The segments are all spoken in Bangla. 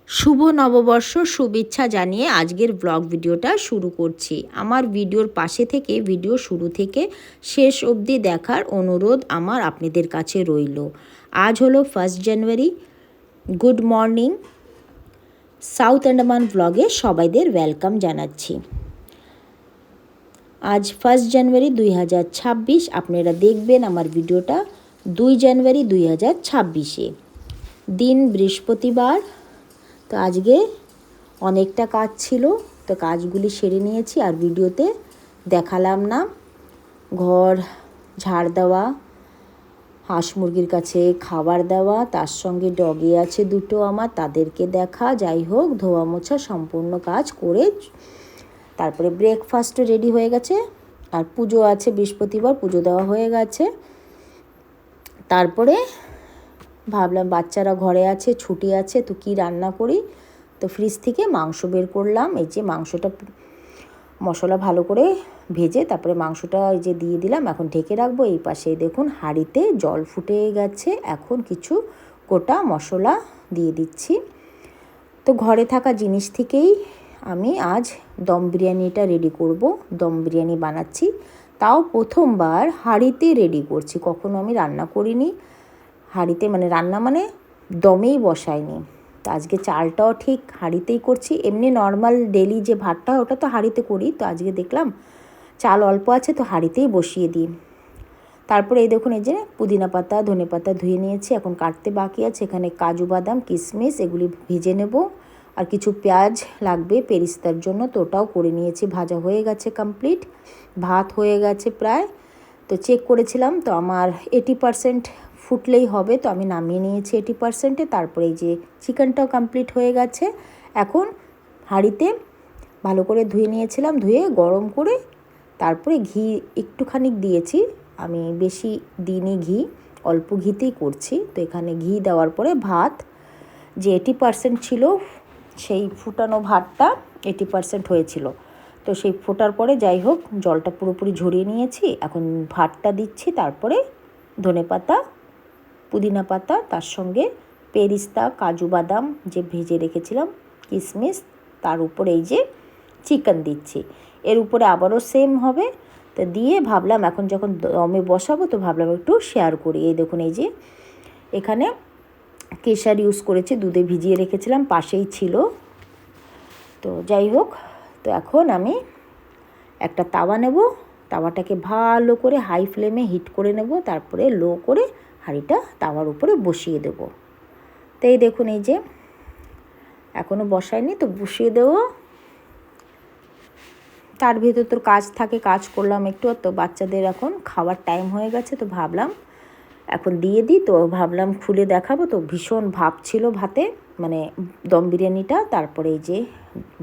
শুভ নববর্ষ শুভেচ্ছা জানিয়ে আজকের ব্লগ ভিডিওটা শুরু করছি। আমার ভিডিওর পাশে থেকে ভিডিও শুরু থেকে শেষ অবধি দেখার অনুরোধ আমার আপনাদের কাছে রইল। আজ হলো 1 জানুয়ারি। Good morning. সাউথ আন্ডামান ব্লগে সবাইদের ওয়েলকাম জানাচ্ছি। আজ 1 জানুয়ারি 2026। আপনারা দেখবেন আমার ভিডিওটা 2 জানুয়ারি 2026-এ, দিন বৃহস্পতিবার। তো আজকে অনেকটা কাজ ছিল, তো কাজগুলি সেরে নিয়েছি আর ভিডিওতে দেখালাম না। ঘর ঝাড় দেওয়া, হাঁস মুরগির কাছে খাবার দেওয়া, তার সঙ্গে ডগি আছে দুটো আমার, তাদেরকে দেখা, যাই হোক ধোয়া মোছা সম্পূর্ণ কাজ করে তারপরে ব্রেকফাস্টও রেডি হয়ে গেছে। আর পুজো আছে বৃহস্পতিবার, পুজো দেওয়া হয়ে গেছে। তারপরে ভাবলাম বাচ্চারা ঘরে আছে, ছুটি আছে, তো কি রান্না করি। তো ফ্রিজ থেকে মাংস বের করলাম। এই যে মাংসটা মশলা ভালো করে ভেজে তারপরে মাংসটা এই যে দিয়ে দিলাম, এখন ঢেকে রাখবো। এই পাশে দেখুন হাঁড়িতে জল ফুটে গেছে, এখন কিছু গোটা মশলা দিয়ে দিচ্ছি। তো ঘরে থাকা জিনিস থেকেই আমি আজ দম বিরিয়ানিটা রেডি করব। দম বিরিয়ানি বানাচ্ছি, তাও প্রথমবার হাঁড়িতে রেডি করছি। কখনো আমি রান্না করিনি হাঁড়িতে, মানে রান্না মানে দমেই বসাইনি। তো আজকে চালটাও ঠিক হাঁড়িতেই করছি। এমনি নর্মাল ডেলি যে ভাতটা ওটা তো হাঁড়িতে করি, তো আজকে দেখলাম চাল অল্প আছে তো হাঁড়িতেই বসিয়ে দিই। তারপরে এই দেখুন এই যে পুদিনা পাতা ধনে পাতা ধুয়ে নিয়েছি, এখন কাটতে বাকি আছে। এখানে কাজু বাদাম কিশমিশ এগুলি ভেজে নেব, আর কিছু পেঁয়াজ লাগবে পেরিস্তার জন্য, তো ওটাও করে নিয়েছি। ভাজা হয়ে গেছে কমপ্লিট, ভাত হয়ে গেছে প্রায়। তো চেক করেছিলাম, তো আমার 80% ফুটলেই হবে, তো আমি নামিয়ে নিয়েছি 80%-এ। তারপরে এই যে চিকেনটাও কমপ্লিট হয়ে গেছে। এখন হাঁড়িতে ভালো করে ধুয়ে নিয়েছিলাম, ধুয়ে গরম করে তারপরে ঘি একটুখানি দিয়েছি। আমি বেশি দিইনি ঘি, অল্প ঘিতেই করছি। তো এখানে ঘি দেওয়ার পরে ভাত যে 80% ছিল, সেই ফুটানো ভাতটা 80% হয়েছিল। তো সেই ফোটার পরে যাই হোক জলটা পুরোপুরি ঝরিয়ে নিয়েছি। এখন ভাতটা দিচ্ছি, তারপরে ধনেপাতা পুদিনা পাতা, তার সঙ্গে পেরিস্তা কাজু বাদাম যে ভেজে রেখেছিলাম কিশমিশ, তার উপরে এই যে চিকেন দিচ্ছি। এর উপরে আবারও সেম হবে। তো দিয়ে ভাবলাম এখন যখন দমে বসাবো তো ভাবলাম একটু শেয়ার করি। এই দেখুন এই যে এখানে কেশর ইউজ করেছি, দুধে ভিজিয়ে রেখেছিলাম, পাশেই ছিল। তো যাই হোক, তো এখন আমি একটা তাওয়া নেব, তাওয়াটাকে ভালো করে হাই ফ্লেমে হিট করে নেব, তারপরে লো করে হাঁড়িটা তাওয়ার উপরে বসিয়ে দেব। তো এই দেখুন এই যে এখনও বসাইনি, তো বসিয়ে দেবো। তার ভিতর তোর কাজ থাকে, কাজ করলাম একটু। তো বাচ্চাদের এখন খাওয়ার টাইম হয়ে গেছে, তো ভাবলাম এখন দিয়ে দিই। তো ভাবলাম খুলে দেখাবো, তো ভীষণ ভাপ ছিল ভাতে, মানে দম বিরিয়ানিটা। তারপরে এই যে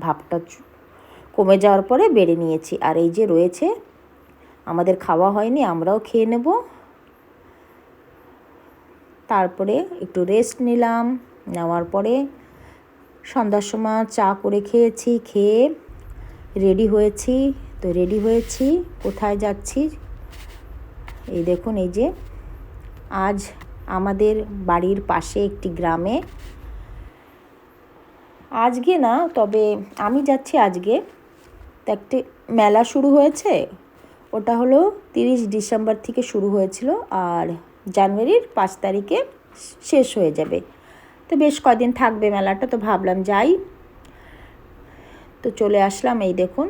ভাপটা কমে যাওয়ার পরে বেড়ে নিয়েছি। আর এই যে রয়েছে, আমাদের খাওয়া হয়নি, আমরাও খেয়ে নেব। তারপরে একটু রেস্ট নিলাম, নেওয়ার পরে সন্ধ্যার সময় চা করে খেয়েছি, খেয়ে রেডি হয়েছি। তো রেডি হয়েছি, কোথায় যাচ্ছি এই দেখুন এই যে আজ আমাদের বাড়ির পাশে একটি গ্রামে, আজকে না তবে আমি যাচ্ছি আজকে। তো একটি মেলা শুরু হয়েছে, ওটা হলো 30 ডিসেম্বর থেকে শুরু হয়েছিল, আর জানুয়ারির 5 তারিখে শেষ হয়ে যাবে। তো বেশ কদিন থাকবে মেলাটা, তো ভাবলাম যাই। তো চলে আসলাম। এই দেখুন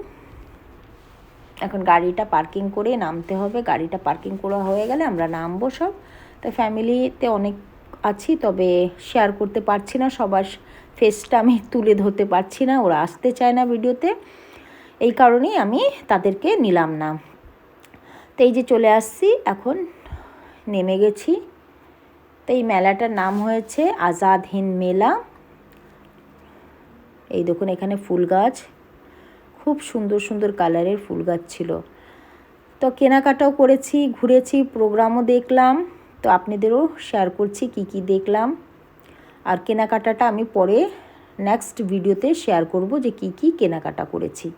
এখন গাড়িটা পার্কিং করে নামতে হবে। গাড়িটা পার্কিং করা হয়ে গেলে আমরা নামবো সব। তো ফ্যামিলিতে অনেক আছি, তবে শেয়ার করতে পারছি না, সবার ফেসটা আমি তুলে ধরতে পারছি না, ওরা আসতে চায় না ভিডিওতে, এই কারণেই আমি তাদেরকে নিলাম না। তো এই যে চলে আসছি, এখন নেমে গেছি। তো এই মেলাটার নাম হয়েছে আজাদ হিন্দ মেলা। এই দেখুন এখানে ফুল গাছ, খুব সুন্দর সুন্দর কালারের ফুল গাছ ছিল। তো কেনাকাটাও করেছি, ঘুরেছি, প্রোগ্রামও দেখলাম। তো আপনাদেরও শেয়ার করছি কি কি দেখলাম। আর কেনাকাটাটা আমি পরে নেক্সট ভিডিওতে শেয়ার করব যে কি কি কেনাকাটা করেছি।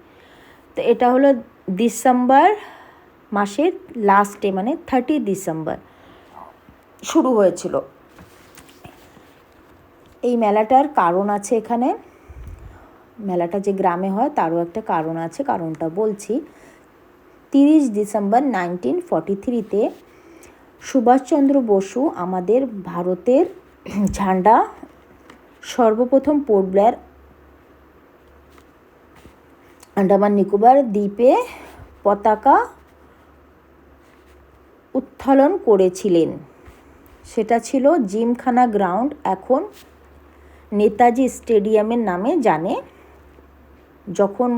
তো এটা হলো ডিসেম্বর মাসের লাস্টে, মানে 30 ডিসেম্বর শুরু হয়েছিল এই মেলাটার কারণ আছে এখানে, মেলাটা যে গ্রামে হয় তারও একটা কারণ আছে, কারণটা বলছি। 30 ডিসেম্বর 1943-তে সুভাষচন্দ্র বসু আমাদের ভারতের ঝান্ডা সর্বপ্রথম পোর্ট ব্লেয়ার আন্দামান নিকোবর দ্বীপে পতাকা উত্তোলন করেছিলেন। সেটা ছিল জিমখানা গ্রাউন্ড, এখন নেতাজি স্টেডিয়ামের নামে জানে। যখন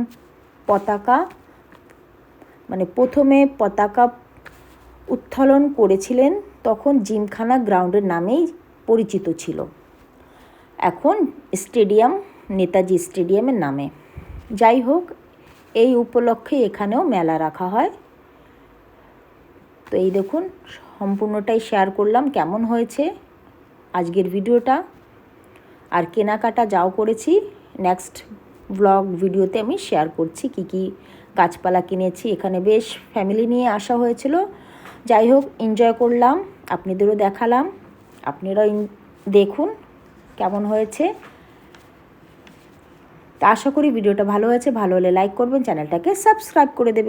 পতাকা প্রথমে পতাকা উত্তোলন করেছিলেন তখন জিমখানা গ্রাউন্ডের নামেই পরিচিত ছিল, এখন স্টেডিয়াম নেতাজি স্টেডিয়ামের নামে। যাই হোক, এই উপলক্ষে এখানেও মেলা রাখা হয়। তো এই দেখুন, সম্পূর্ণটাই শেয়ার করলাম। কেমন হয়েছে আজকের ভিডিওটা, আর কেনাকাটা যাও করেছি, নেক্সট ব্লগ ভিডিওতে আমি শেয়ার করছি কি কি গাছপালা কিনেছি। এখানে বেশ ফ্যামিলি নিয়ে আসা হয়েছিল। যাই হোক, এনজয় করলাম, আপনাদেরও দেখালাম, আপনারাও দেখুন কেমন হয়েছে। তা আশা করি ভিডিওটা ভালো হয়েছে। ভালো হলে লাইক করবেন, চ্যানেলটাকে সাবস্ক্রাইব করে দেবেন।